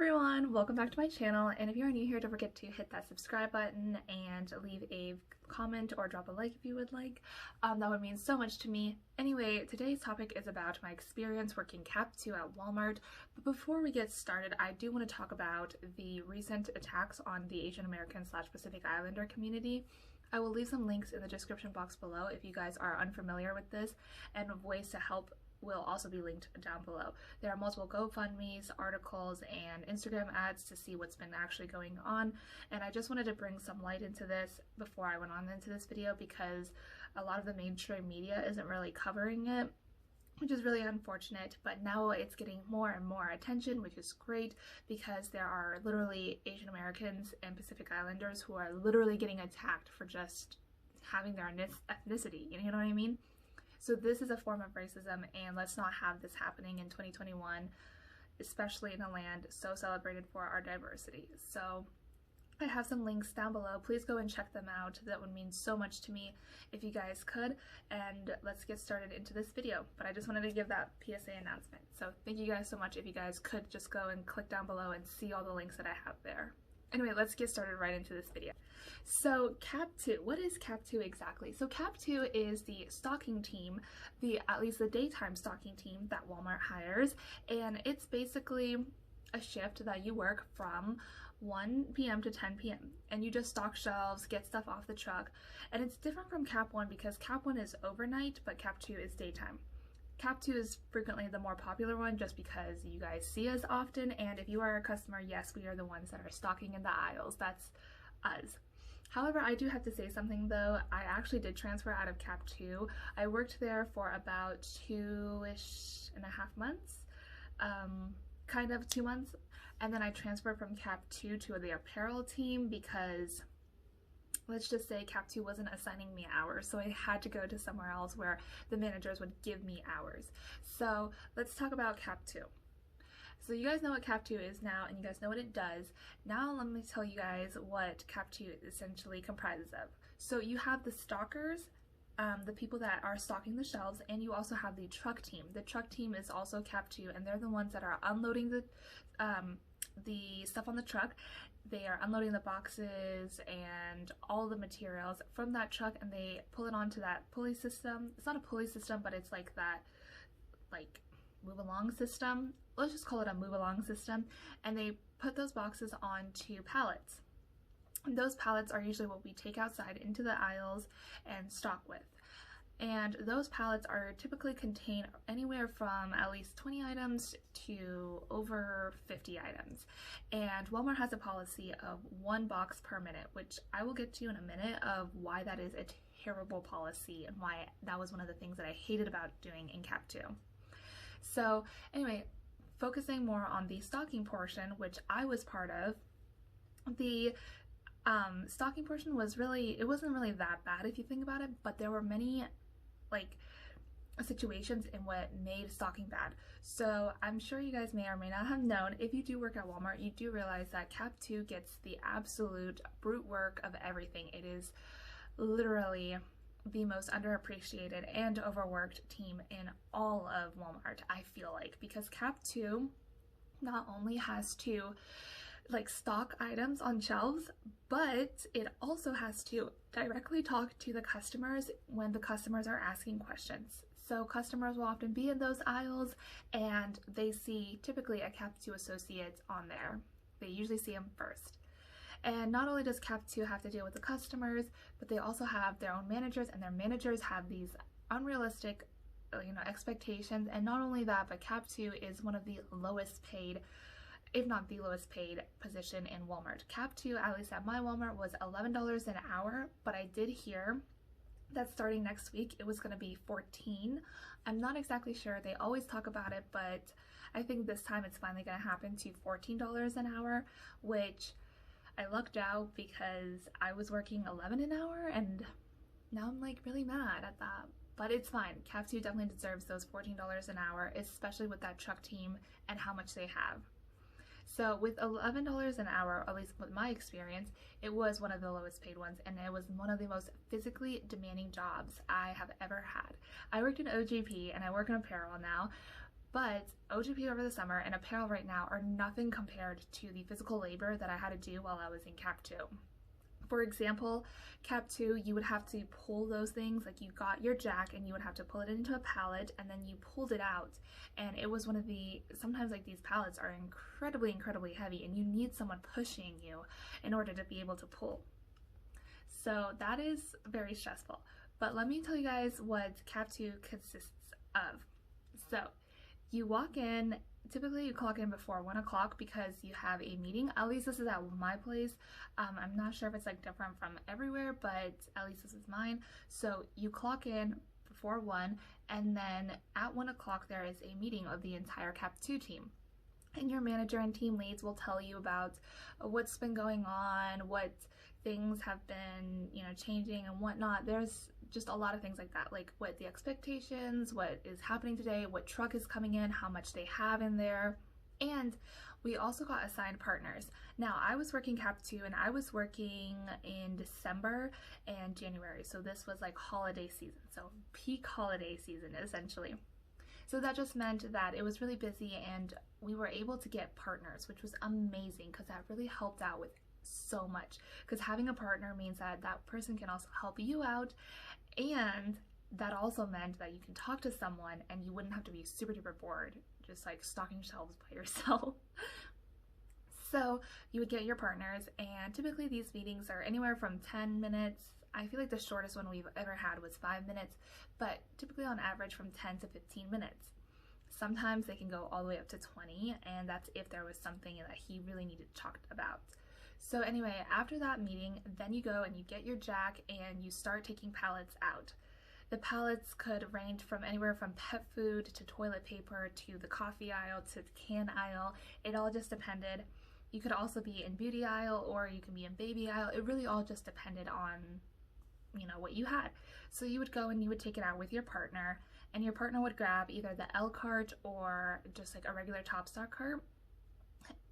everyone, welcome back to my channel, and if you are new here, don't forget to hit that subscribe button and leave a comment or drop a like if you would like. That would mean so much to me. Anyway, today's topic is about my experience working CAP2 at Walmart, but before we get started, I do want to talk about the recent attacks on the Asian American / Pacific Islander community. I will leave some links in the description box below if you guys are unfamiliar with this, and ways to help will also be linked down below. There are multiple GoFundMes, articles, and Instagram ads to see what's been actually going on, and I just wanted to bring some light into this before I went on into this video because a lot of the mainstream media isn't really covering it, which is really unfortunate. But now it's getting more and more attention, which is great, because there are literally Asian Americans and Pacific Islanders who are literally getting attacked for just having their ethnicity, you know what I mean? So this is a form of racism, and let's not have this happening in 2021, especially in a land so celebrated for our diversity. So I have some links down below. Please go and check them out. That would mean so much to me if you guys could. And let's get started into this video. But I just wanted to give that PSA announcement. So thank you guys so much if you guys could just go and click down below and see all the links that I have there. Anyway, let's get started right into this video. So CAP2, what is CAP2 exactly? So CAP2 is the stocking team, at least the daytime stocking team that Walmart hires, and it's basically a shift that you work from 1 p.m. to 10 p.m. and you just stock shelves, get stuff off the truck. And it's different from CAP1 because CAP1 is overnight, but CAP2 is daytime. CAP2 is frequently the more popular one just because you guys see us often, and if you are a customer, yes, we are the ones that are stocking in the aisles. That's us. However, I do have to say something though. I actually did transfer out of CAP2. I worked there for about 2-ish and a half months, kind of 2 months, and then I transferred from CAP2 to the apparel team because let's just say CAP2 wasn't assigning me hours, so I had to go to somewhere else where the managers would give me hours. So let's talk about CAP2. So you guys know what CAP2 is now, and you guys know what it does. Now let me tell you guys what CAP2 essentially comprises of. So you have the stockers, the people that are stocking the shelves, and you also have the truck team. The truck team is also CAP2, and they're the ones that are unloading the stuff on the truck. They are unloading the boxes and all the materials from that truck, and they pull it onto that pulley system. It's not a pulley system, but it's like that, like, move along system. Let's just call it a move along system. And they put those boxes onto pallets. And those pallets are usually what we take outside into the aisles and stock with. And those pallets are typically contain anywhere from at least 20 items to over 50 items. And Walmart has a policy of 1 box per minute, which I will get to in a minute of why that is a terrible policy and why that was one of the things that I hated about doing in CAP2. So anyway, focusing more on the stocking portion, which I was part of, the stocking portion was really, it wasn't really that bad if you think about it, but there were many situations in what made stocking bad. So I'm sure you guys may or may not have known, if you do work at Walmart, you do realize that CAP2 gets the absolute brute work of everything. It is literally the most underappreciated and overworked team in all of Walmart, I feel like, because CAP2 not only has to stock items on shelves, but it also has to directly talk to the customers when the customers are asking questions. So customers will often be in those aisles and they see typically a CAP2 associate on there. They usually see them first. And not only does CAP2 have to deal with the customers, but they also have their own managers, and their managers have these unrealistic expectations. And not only that, but CAP2 is one of the lowest paid, if not the lowest paid position in Walmart. CAP2, at least at my Walmart, was $11 an hour, but I did hear that starting next week it was going to be $14. I'm not exactly sure. They always talk about it, but I think this time it's finally going to happen to $14 an hour, which I lucked out because I was working $11 an hour, and now I'm really mad at that. But it's fine. CAP2 definitely deserves those $14 an hour, especially with that truck team and how much they have. So with $11 an hour, at least with my experience, it was one of the lowest paid ones, and it was one of the most physically demanding jobs I have ever had. I worked in OGP and I work in apparel now, But OGP over the summer and apparel right now are nothing compared to the physical labor that I had to do while I was in CAP2. For example, CAP2, you would have to pull those things, like you got your jack and you would have to pull it into a pallet and then you pulled it out. And it was sometimes like these pallets are incredibly heavy and you need someone pushing you in order to be able to pull. So that is very stressful. But let me tell you guys what CAP2 consists of. So you walk in, typically you clock in before 1 o'clock because you have a meeting. At least this is at my place. I'm not sure if it's like different from everywhere, but at least this is mine. So you clock in before 1, and then at 1 o'clock there is a meeting of the entire CAP2 team. And your manager and team leads will tell you about what's been going on, what things have been, changing and whatnot. There's just a lot of things like that, like what the expectations, what is happening today, what truck is coming in, how much they have in there. And we also got assigned partners. Now, I was working CAP2 and I was working in December and January. So this was like holiday season, so peak holiday season essentially. So that just meant that it was really busy and we were able to get partners, which was amazing because that really helped out with so much. Because having a partner means that that person can also help you out, and that also meant that you can talk to someone and you wouldn't have to be super duper bored just like stocking shelves by yourself. So you would get your partners, and typically these meetings are anywhere from 10 minutes. I feel like the shortest one we've ever had was 5 minutes, but typically on average from 10 to 15 minutes. Sometimes they can go all the way up to 20, and that's if there was something that he really needed to talk about. So anyway, after that meeting, then you go and you get your jack and you start taking pallets out. The pallets could range from anywhere from pet food to toilet paper to the coffee aisle to the can aisle. It all just depended. You could also be in beauty aisle or you can be in baby aisle. It really all just depended on, what you had. So you would go and you would take it out with your partner, and your partner would grab either the L cart or just like a regular top stock cart.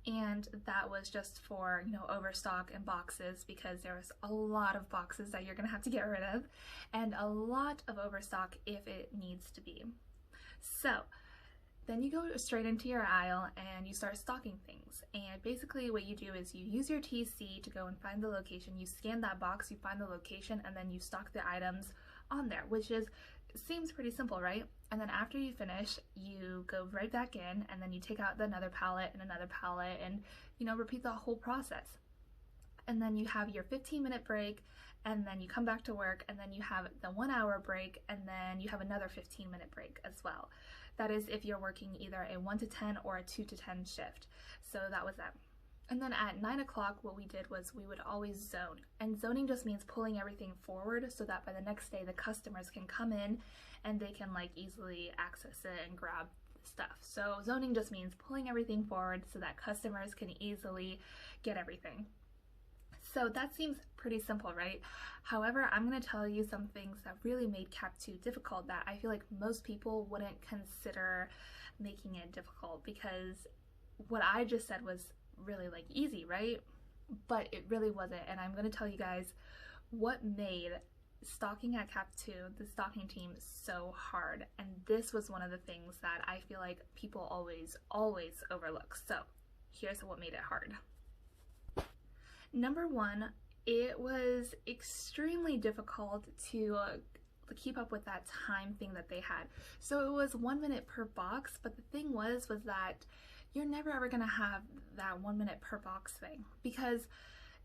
And that was just for, overstock and boxes, because there was a lot of boxes that you're gonna have to get rid of and a lot of overstock if it needs to be. So then you go straight into your aisle and you start stocking things. And basically what you do is you use your TC to go and find the location. You scan that box, you find the location, and then you stock the items on there, which seems pretty simple, right? And then after you finish, you go right back in and then you take out another pallet and repeat the whole process. And then you have your 15-minute break, and then you come back to work, and then you have the 1 hour break, and then you have another 15-minute break as well. That is if you're working either a 1 to 10 or a 2 to 10 shift. So that was that. And then at 9 o'clock, what we did was we would always zone. And zoning just means pulling everything forward so that by the next day, the customers can come in and they can easily access it and grab stuff. So zoning just means pulling everything forward so that customers can easily get everything. So that seems pretty simple, right? However, I'm going to tell you some things that really made CAP2 difficult that I feel like most people wouldn't consider making it difficult, because what I just said was really easy, right? But it really wasn't. And I'm going to tell you guys what made stocking at CAP2, the stocking team, so hard. And this was one of the things that I feel like people always overlook. So here's what made it hard. Number one, it was extremely difficult to keep up with that time thing that they had. So it was 1 minute per box, but the thing was that you're never ever gonna have that 1 minute per box thing, because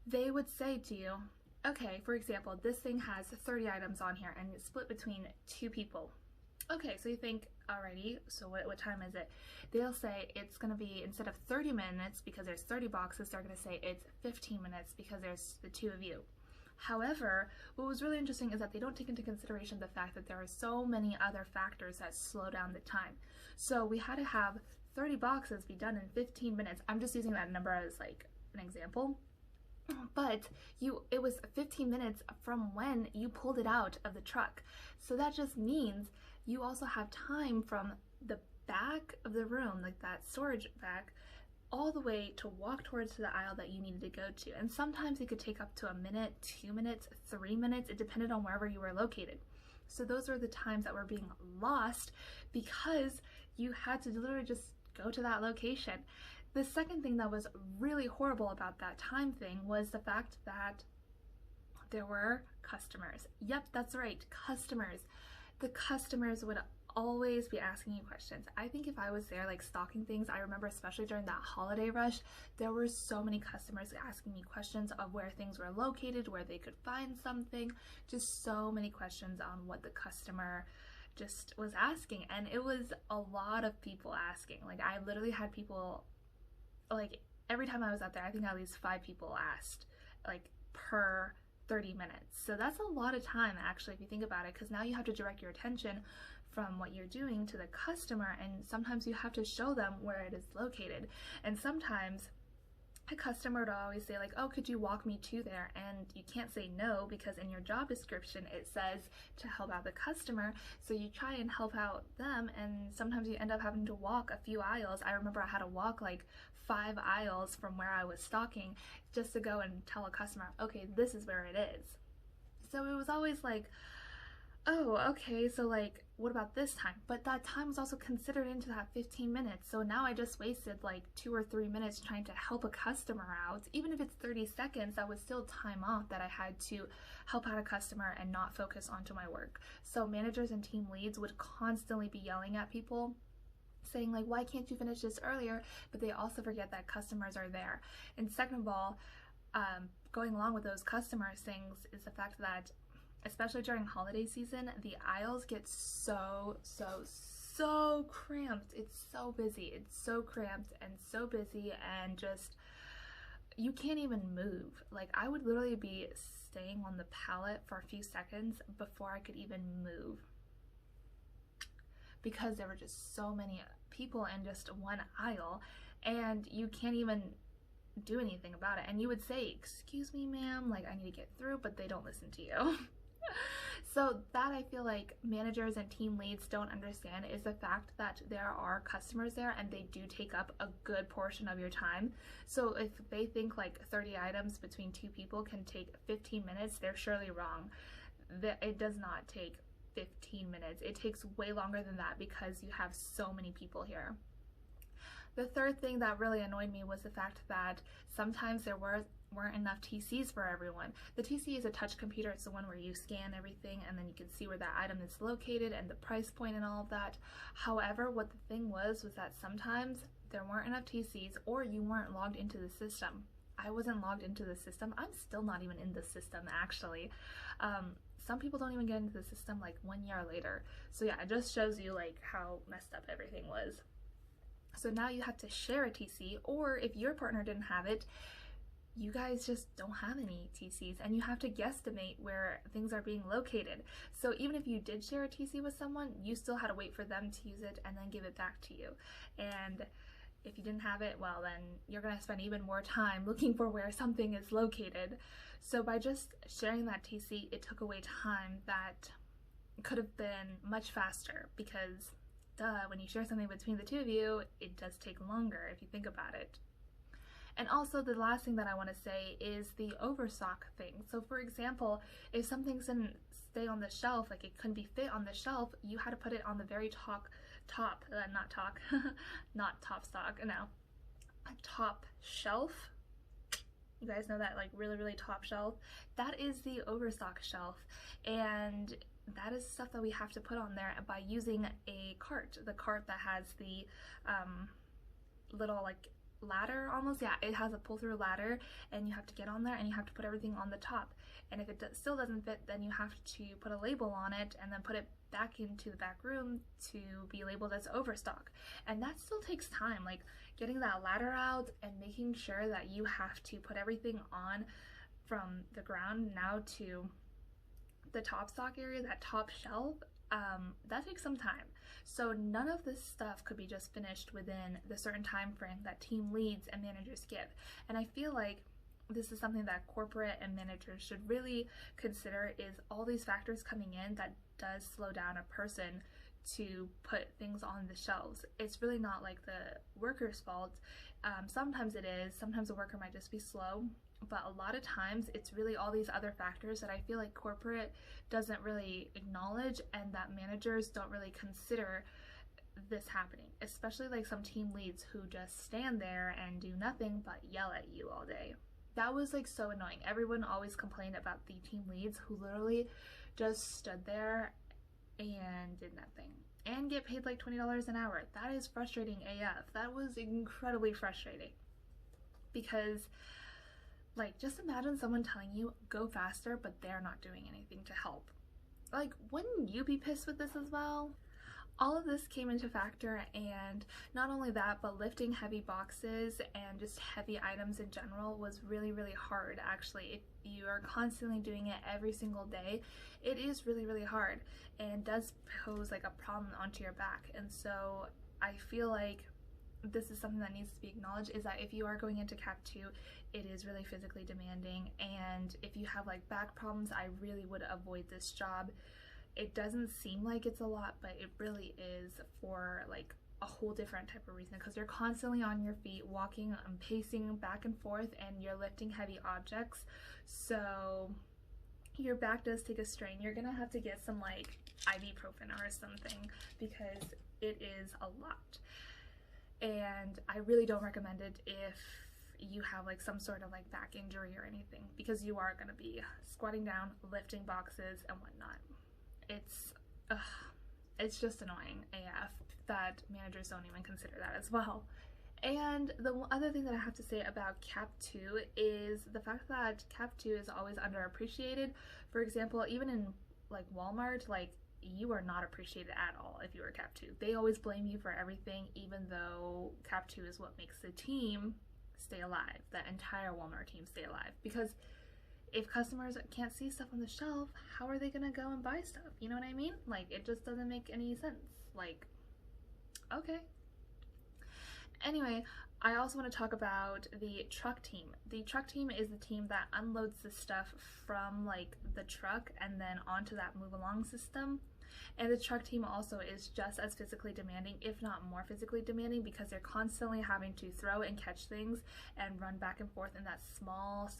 they would say to you, okay, for example, this thing has 30 items on here and it's split between 2 people. Okay, so you think, alrighty, so what time is it? They'll say it's gonna be, instead of 30 minutes because there's 30 boxes, they're gonna say it's 15 minutes because there's the 2 of you. However, what was really interesting is that they don't take into consideration the fact that there are so many other factors that slow down the time. So we had to have 30 boxes be done in 15 minutes. I'm just using that number as an example. But it was 15 minutes from when you pulled it out of the truck. So that just means you also have time from the back of the room, that storage back, all the way to walk towards the aisle that you needed to go to. And sometimes it could take up to 1 minute, 2 minutes, 3 minutes. It depended on wherever you were located. So those were the times that were being lost because you had to literally just go to that location. The second thing that was really horrible about that time thing was the fact that there were customers. Yep, that's right, customers. The customers would always be asking you questions. I think if I was there like stocking things, I remember especially during that holiday rush, there were so many customers asking me questions of where things were located, where they could find something, just so many questions on what the customer just was asking. And it was a lot of people asking. Like I literally had people, like every time I was out there, I think at least 5 people asked, like per 30 minutes. So that's a lot of time actually if you think about it, because now you have to direct your attention from what you're doing to the customer, and sometimes you have to show them where it is located. And sometimes a customer would always say like, oh, could you walk me to there? And you can't say no because in your job description it says to help out the customer, so you try and help out them, and sometimes you end up having to walk a few aisles. I remember I had to walk like 5 aisles from where I was stocking just to go and tell a customer, okay, this is where it is. So it was always like, oh, okay, so like, what about this time? But that time was also considered into that 15 minutes. So now I just wasted like 2 or 3 minutes trying to help a customer out. Even if it's 30 seconds, that was still time off that I had to help out a customer and not focus onto my work. So managers and team leads would constantly be yelling at people, saying like, why can't you finish this earlier? But they also forget that customers are there. And second of all, going along with those customer things is the fact that especially during holiday season, the aisles get so cramped. It's so busy. It's so cramped and so busy, and just you can't even move. Like I would literally be staying on the pallet for a few seconds before I could even move, because there were just so many people in just one aisle, and you can't even do anything about it. And you would say, excuse me, ma'am, like I need to get through, but they don't listen to you. So that I feel like managers and team leads don't understand is the fact that there are customers there and they do take up a good portion of your time. So if they think like 30 items between 2 people can take 15 minutes, they're surely wrong. It does not take 15 minutes. It takes way longer than that because you have so many people here. The third thing that really annoyed me was the fact that sometimes there weren't enough TCs for everyone. The TC is a touch computer. It's the one where you scan everything and then you can see where that item is located and the price point and all of that. However, what the thing was that sometimes there weren't enough TCs or you weren't logged into the system. I wasn't logged into the system. I'm still not even in the system actually. Some people don't even get into the system like 1 year later. So yeah, it just shows you like how messed up everything was. So now you have to share a TC, or if your partner didn't have it, you guys just don't have any TCs and you have to guesstimate where things are being located. So even if you did share a TC with someone, you still had to wait for them to use it and then give it back to you. And if you didn't have it, well then you're gonna spend even more time looking for where something is located. So by just sharing that TC, it took away time that could have been much faster, because when you share something between the 2 of you, it does take longer if you think about it. And also the last thing that I want to say is the overstock thing. So for example, if something didn't stay on the shelf, like it couldn't be fit on the shelf, you had to put it on the very top shelf. You guys know that like really top shelf? That is the overstock shelf, and that is stuff that we have to put on there by using a cart. The cart that has the little like ladder almost. Yeah, it has a pull-through ladder and you have to get on there and you have to put everything on the top. And if it still doesn't fit, then you have to put a label on it and then put it back into the back room to be labeled as overstock. And that still takes time, like getting that ladder out and making sure that you have to put everything on from the ground now to the top stock area, that top shelf. That takes some time. So none of this stuff could be just finished within the certain time frame that team leads and managers give. And I feel like this is something that corporate and managers should really consider, is all these factors coming in that does slow down a person to put things on the shelves. It's really not like the worker's fault. Sometimes it is. Sometimes the worker might just be slow, but a lot of times it's really all these other factors that I feel like corporate doesn't really acknowledge and that managers don't really consider this happening, especially like some team leads who just stand there and do nothing but yell at you all day. That was like so annoying. Everyone always complained about the team leads who literally just stood there and did nothing and get paid like $20 an hour. That is frustrating AF. That was incredibly frustrating because like just imagine someone telling you go faster but they're not doing anything to help. Like, wouldn't you be pissed with this as well? All of this came into factor, and not only that, but lifting heavy boxes and just heavy items in general was really, really hard. Actually, if you are constantly doing it every single day, it is really, really hard and does pose like a problem onto your back. And so I feel like this is something that needs to be acknowledged, is that if you are going into CAP2, it is really physically demanding, and if you have like back problems, I really would avoid this job. It doesn't seem like it's a lot, but it really is for like a whole different type of reason, because you're constantly on your feet, walking and pacing back and forth, and you're lifting heavy objects. So your back does take a strain. You're gonna have to get some like ibuprofen or something because it is a lot. And I really don't recommend it if you have like some sort of like back injury or anything, because you are gonna be squatting down, lifting boxes and whatnot. It's just annoying AF that managers don't even consider that as well. And the other thing that I have to say about CAP2 is the fact that CAP2 is always underappreciated. For example, even in like Walmart, like you are not appreciated at all if you are CAP2. They always blame you for everything, even though CAP2 is what makes the team stay alive, the entire Walmart team stay alive. Because if customers can't see stuff on the shelf, how are they gonna go and buy stuff? You know what I mean? Like, it just doesn't make any sense. Like, okay. Anyway, I also want to talk about the truck team. The truck team is the team that unloads the stuff from like the truck and then onto that move along system. And the truck team also is just as physically demanding, if not more physically demanding, because they're constantly having to throw and catch things and run back and forth in that small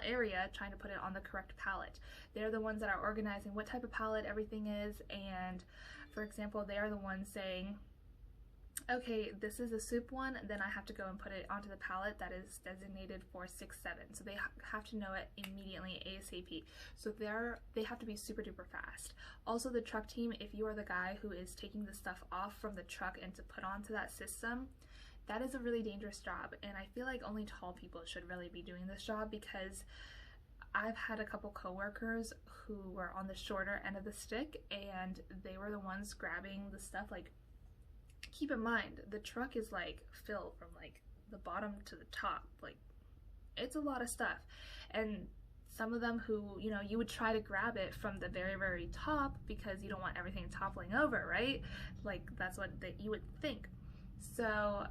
area trying to put it on the correct pallet. They're the ones that are organizing what type of pallet everything is, and for example, they are the ones saying, okay, this is a soup one, then I have to go and put it onto the pallet that is designated for 6-7. So they have to know it immediately, ASAP. So they have to be super duper fast. Also, the truck team, if you are the guy who is taking the stuff off from the truck and to put onto that system, that is a really dangerous job. And I feel like only tall people should really be doing this job, because I've had a couple coworkers who were on the shorter end of the stick and they were the ones grabbing the stuff. Like, keep in mind, the truck is like filled from like the bottom to the top. Like, it's a lot of stuff. And some of them who, you know, you would try to grab it from the very, very top because you don't want everything toppling over, right? Like, that's what you would think. So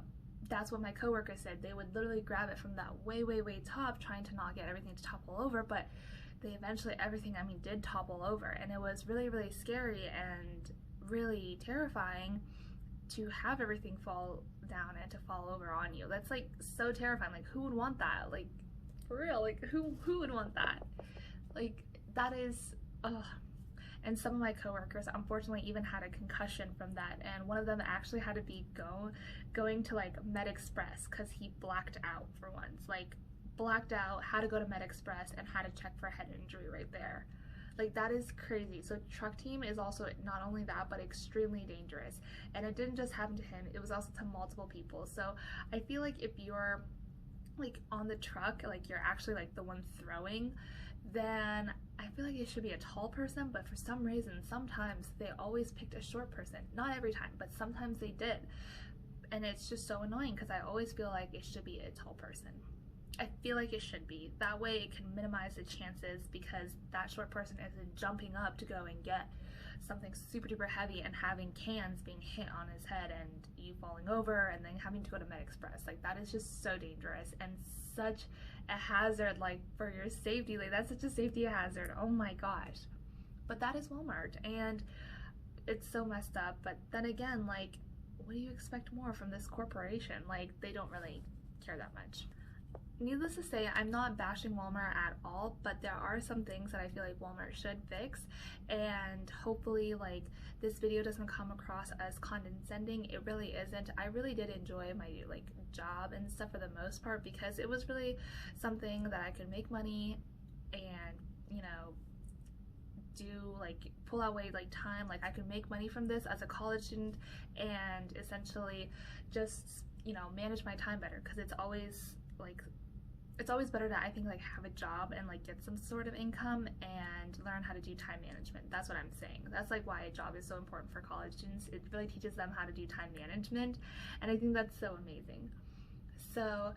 that's what my coworker said. They would literally grab it from that way, way, way top, trying to not get everything to topple over, but they eventually, everything, I mean, did topple over. And it was really, really scary and really terrifying to have everything fall down and to fall over on you. That's like so terrifying. Like, who would want that? Like, for real, like who would want that? Like, that is, ugh. And some of my coworkers unfortunately even had a concussion from that, and one of them actually had to be going to like Med Express because he blacked out for once. Like, blacked out, had to go to Med Express and had to check for a head injury right there. Like, that is crazy. So truck team is also not only that, but extremely dangerous. And it didn't just happen to him, it was also to multiple people. So I feel like if you're like on the truck, like you're actually like the one throwing, then I feel like it should be a tall person. But for some reason, sometimes they always picked a short person. Not every time, but sometimes they did. And it's just so annoying because I always feel like it should be a tall person. I feel like it should be. That way it can minimize the chances, because that short person isn't jumping up to go and get something super duper heavy and having cans being hit on his head and you falling over and then having to go to Med Express. Like, that is just so dangerous and such a hazard, like, for your safety. Like, that's such a safety hazard. Oh my gosh. But that is Walmart, and it's so messed up. But then again, like, what do you expect more from this corporation? Like, they don't really care that much. Needless to say, I'm not bashing Walmart at all, but there are some things that I feel like Walmart should fix, and hopefully like this video doesn't come across as condescending. It really isn't. I really did enjoy my like job and stuff for the most part, because it was really something that I could make money and, you know, do like pull out away like time. Like I could make money from this as a college student and essentially just, you know, manage my time better, because it's always like, it's always better to, I think, like have a job and like get some sort of income and learn how to do time management. That's what I'm saying. That's like why a job is so important for college students. It really teaches them how to do time management, and I think that's so amazing. So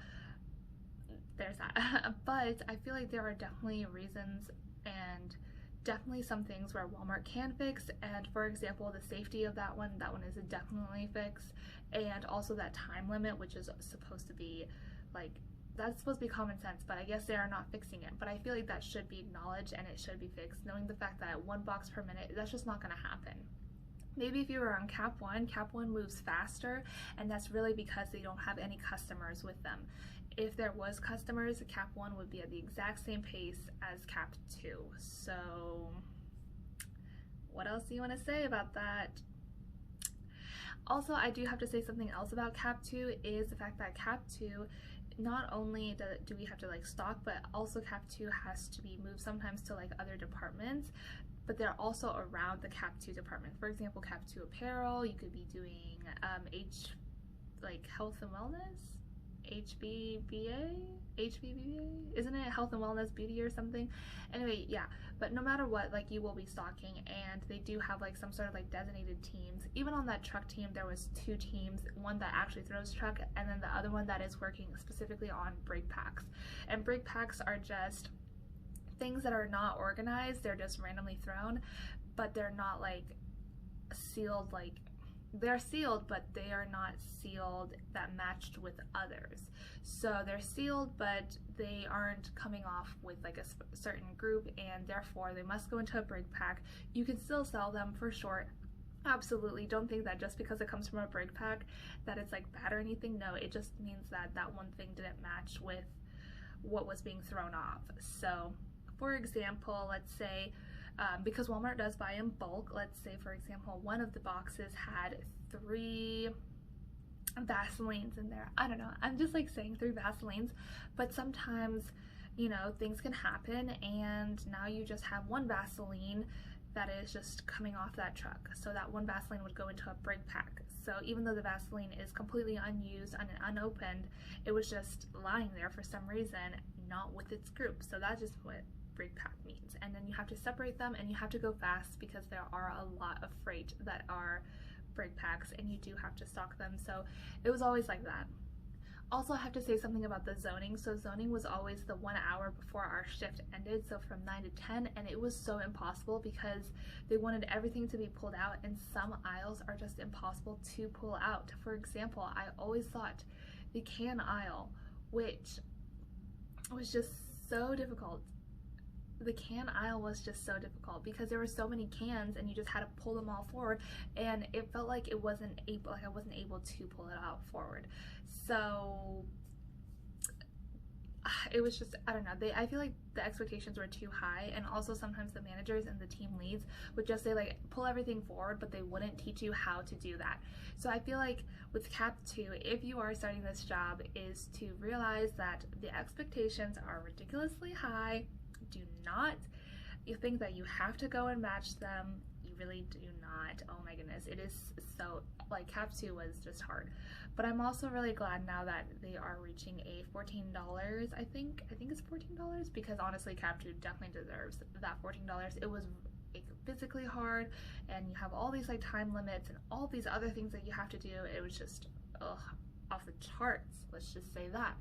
there's that. But I feel like there are definitely reasons and definitely some things where Walmart can fix, and for example, the safety of that one is definitely fixed, and also that time limit, which is supposed to be like, that's supposed to be common sense, but I guess they are not fixing it. But I feel like that should be acknowledged and it should be fixed, knowing the fact that 1 box per minute, that's just not going to happen. Maybe if you were on CAP1 moves faster, and that's really because they don't have any customers with them. If there was customers, CAP1 would be at the exact same pace as CAP2. So what else do you want to say about that? Also, I do have to say something else about CAP2 is the fact that CAP2, not only do we have to like stock, but also CAP2 has to be moved sometimes to like other departments, but they're also around the CAP2 department. For example, CAP2 apparel, you could be doing like health and wellness, HBBA, isn't it health and wellness beauty or something? Anyway, yeah, but no matter what, like you will be stocking, and they do have like some sort of like designated teams. Even on that truck team, there was 2 teams, one that actually throws truck, and then the other one that is working specifically on brake packs. And brake packs are just things that are not organized, they're just randomly thrown, but they're not like sealed, like they're sealed, but they are not sealed that matched with others. So they're sealed, but they aren't coming off with like a certain group, and therefore they must go into a brake pack. You can still sell them for sure. Absolutely. Don't think that just because it comes from a brake pack that it's like bad or anything. No, it just means that that one thing didn't match with what was being thrown off. So for example, let's say because Walmart does buy in bulk, let's say for example one of the boxes had 3 Vaselines in there. I don't know, I'm just like saying 3 Vaselines, but sometimes, you know, things can happen and now you just have 1 Vaseline that is just coming off that truck. So that 1 Vaseline would go into a brake pack. So even though the Vaseline is completely unused and unopened, it was just lying there for some reason, not with its group. So that's just what brake pack means. And then you have to separate them, and you have to go fast because there are a lot of freight that are brake packs, and you do have to stock them. So it was always like that. Also, I have to say something about the zoning. So zoning was always the 1 hour before our shift ended, so from 9 to 10, and it was so impossible because they wanted everything to be pulled out, and some aisles are just impossible to pull out. For example, I always thought the can aisle, which was just so difficult. The can aisle was just so difficult because there were so many cans and you just had to pull them all forward, and it felt like I wasn't able to pull it out forward. So it was just, I don't know, I feel like the expectations were too high, and also sometimes the managers and the team leads would just say like pull everything forward, but they wouldn't teach you how to do that. So I feel like with CAP2, if you are starting this job, is to realize that the expectations are ridiculously high. Do not you think that you have to go and match them. You really do not. Oh my goodness, it is so, like, CAP2 was just hard. But I'm also really glad now that they are reaching a $14, I think it's $14, because honestly CAP2 definitely deserves that $14. It was physically hard, and you have all these like time limits and all these other things that you have to do. It was just off the charts, let's just say that.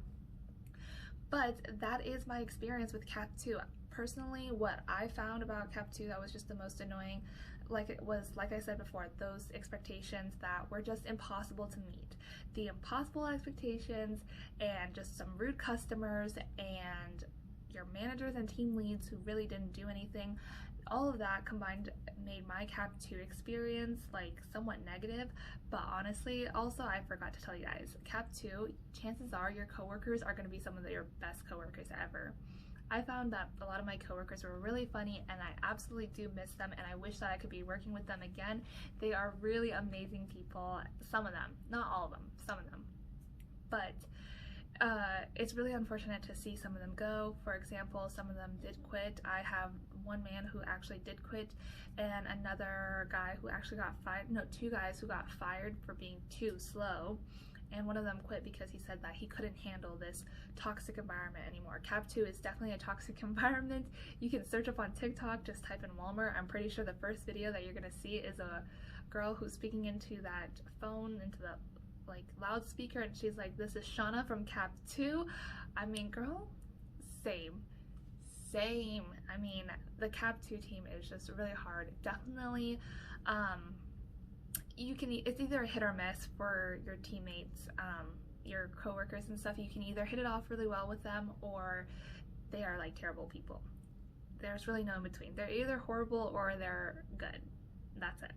But that is my experience with CAP2. Personally, what I found about CAP2 that was just the most annoying, like I said before, those expectations that were just impossible to meet. The impossible expectations and just some rude customers, and your managers and team leads who really didn't do anything. All of that combined made my CAP2 experience like somewhat negative, but honestly, also I forgot to tell you guys, CAP2, chances are your coworkers are going to be some of your best coworkers ever. I found that a lot of my coworkers were really funny, and I absolutely do miss them, and I wish that I could be working with them again. They are really amazing people, some of them, not all of them, some of them. But it's really unfortunate to see some of them go. For example, some of them did quit. I have one man who actually did quit, and another guy who actually got fired, no, two guys who got fired for being too slow. And one of them quit because he said that he couldn't handle this toxic environment anymore. CAP2 is definitely a toxic environment. You can search up on TikTok, just type in Walmart. I'm pretty sure the first video that you're gonna see is a girl who's speaking into that phone, into the like loudspeaker, and she's like, "This is Shauna from CAP2." I mean, girl, same. I mean, the CAP2 team is just really hard. Definitely, it's either a hit or miss for your teammates, your coworkers and stuff. You can either hit it off really well with them, or they are like terrible people. There's really no in between. They're either horrible or they're good. That's it.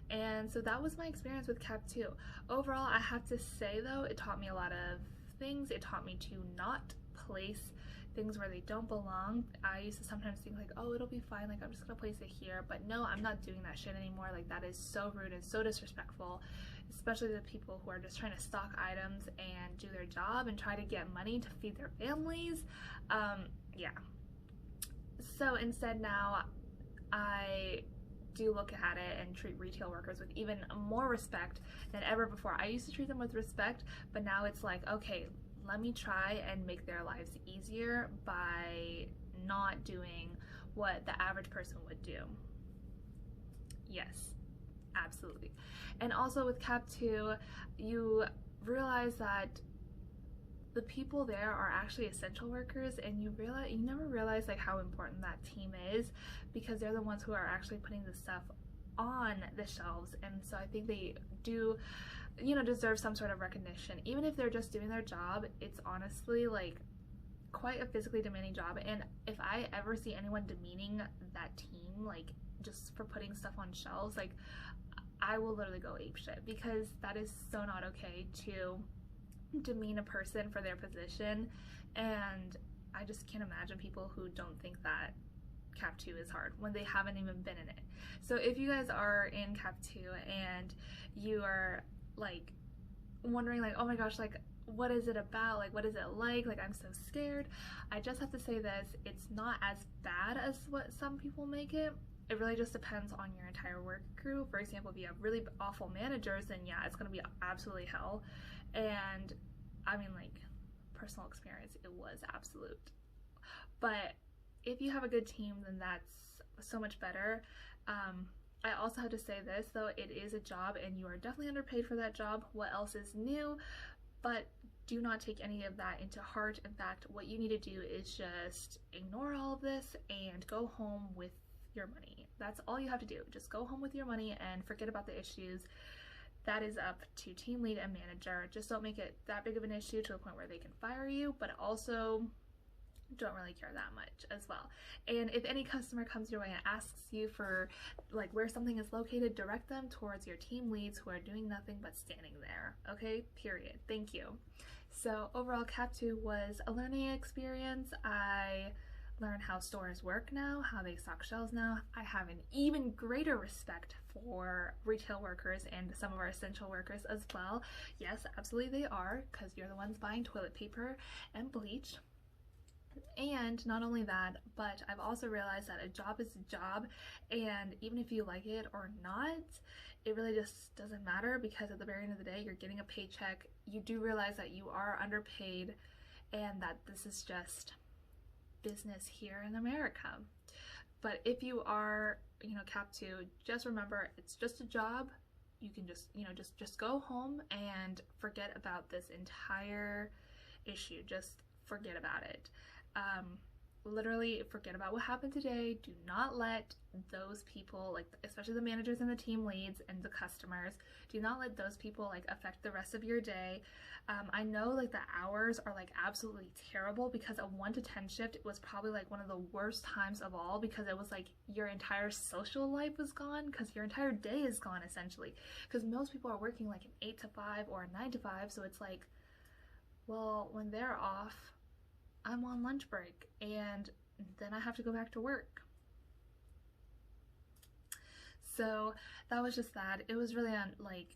And so that was my experience with CAP2. Overall, I have to say though, it taught me a lot of things. It taught me to not place things where they don't belong. I used to sometimes think like, oh, it'll be fine, like I'm just gonna place it here, but no, I'm not doing that shit anymore. Like, that is so rude and so disrespectful, especially the people who are just trying to stock items and do their job and try to get money to feed their families. Yeah. So instead now, I do look at it and treat retail workers with even more respect than ever before. I used to treat them with respect, but now it's like, okay, let me try and make their lives easier by not doing what the average person would do. Yes, absolutely. And also with CAP2, you realize that the people there are actually essential workers, and you never realize like how important that team is, because they're the ones who are actually putting the stuff on the shelves. And so I think they do, deserve some sort of recognition. Even if they're just doing their job, it's honestly like quite a physically demanding job. And if I ever see anyone demeaning that team, like just for putting stuff on shelves, like I will literally go apeshit, because that is so not okay to demean a person for their position. And I just can't imagine people who don't think that CAP2 is hard when they haven't even been in it. So if you guys are in CAP2 and you are like wondering like, oh my gosh, like what is it about, like what is it like I'm so scared, I just have to say this: it's not as bad as what some people make it. It really just depends on your entire work crew. For example, if you have really awful managers, then yeah, it's gonna be absolutely hell. And I mean, like, personal experience, it was absolute. But if you have a good team, then that's so much better. I also have to say this though, it is a job and you are definitely underpaid for that job. What else is new? But do not take any of that into heart. In fact, what you need to do is just ignore all of this and go home with your money. That's all you have to do. Just go home with your money and forget about the issues. That is up to team lead and manager. Just don't make it that big of an issue to the point where they can fire you, but also don't really care that much as well. And if any customer comes your way and asks you for like where something is located, direct them towards your team leads who are doing nothing but standing there. Okay, period. Thank you. So overall, CAP2 was a learning experience. I learned how stores work now, how they stock shelves now. I have an even greater respect for retail workers and some of our essential workers as well. Yes, absolutely they are, because you're the ones buying toilet paper and bleach. And not only that, but I've also realized that a job is a job, and even if you like it or not, it really just doesn't matter, because at the very end of the day, you're getting a paycheck. You do realize that you are underpaid and that this is just business here in America. But if you are, CAP2, just remember, it's just a job. You can just, just go home and forget about this entire issue. Just forget about it. literally forget about what happened today. Do not let those people, like especially the managers and the team leads and the customers, do not let those people like affect the rest of your day. I know like the hours are like absolutely terrible, because a 1 to 10 shift was probably like one of the worst times of all, because it was like your entire social life was gone, because your entire day is gone essentially, because most people are working like an 8 to 5 or a 9 to 5. So it's like, well, when they're off, I'm on lunch break and then I have to go back to work. So that was just that. It was really like,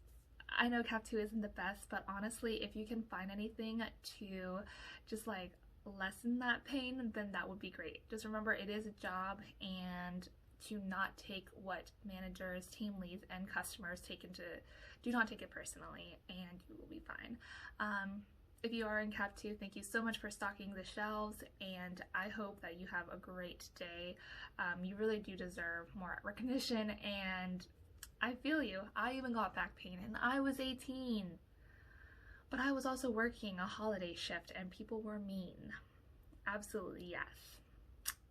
I know CAP2 isn't the best, but honestly, if you can find anything to just like lessen that pain, then that would be great. Just remember, it is a job, and to not take what managers, team leads, and customers do not take it personally, and you will be fine. If you are in CAP2, thank you so much for stocking the shelves, and I hope that you have a great day. You really do deserve more recognition, and I feel you. I even got back pain, and I was 18. But I was also working a holiday shift, and people were mean. Absolutely, yes.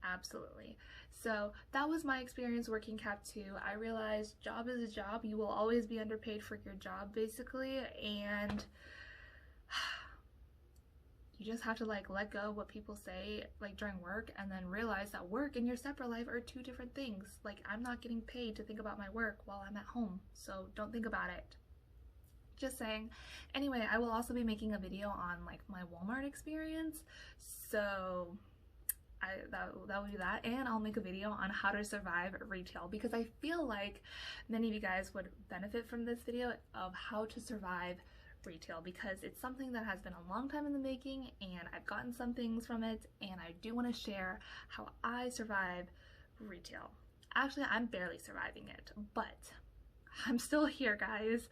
Absolutely. So that was my experience working CAP2. I realized job is a job. You will always be underpaid for your job, basically, and you just have to like let go of what people say like during work, and then realize that work and your separate life are two different things. Like, I'm not getting paid to think about my work while I'm at home, so don't think about it. Just saying. Anyway, I will also be making a video on like my Walmart experience, so that will be that, and I'll make a video on how to survive retail, because I feel like many of you guys would benefit from this video of how to survive retail, because it's something that has been a long time in the making, and I've gotten some things from it, and I do want to share how I survive retail. Actually, I'm barely surviving it, but I'm still here, guys.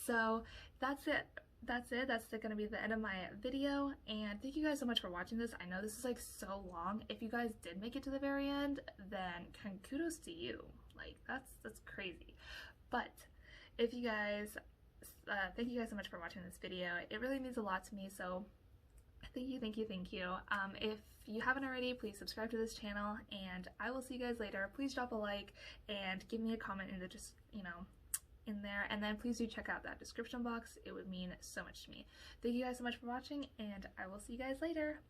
So that's it. That's going to be the end of my video, and thank you guys so much for watching this. I know this is like so long. If you guys did make it to the very end, then kudos to you. Like, that's crazy. But if you guys thank you guys so much for watching this video. It really means a lot to me, so thank you. If you haven't already, please subscribe to this channel, and I will see you guys later. Please drop a like and give me a comment in the in there, and then please do check out that description box. It would mean so much to me. Thank you guys so much for watching, and I will see you guys later.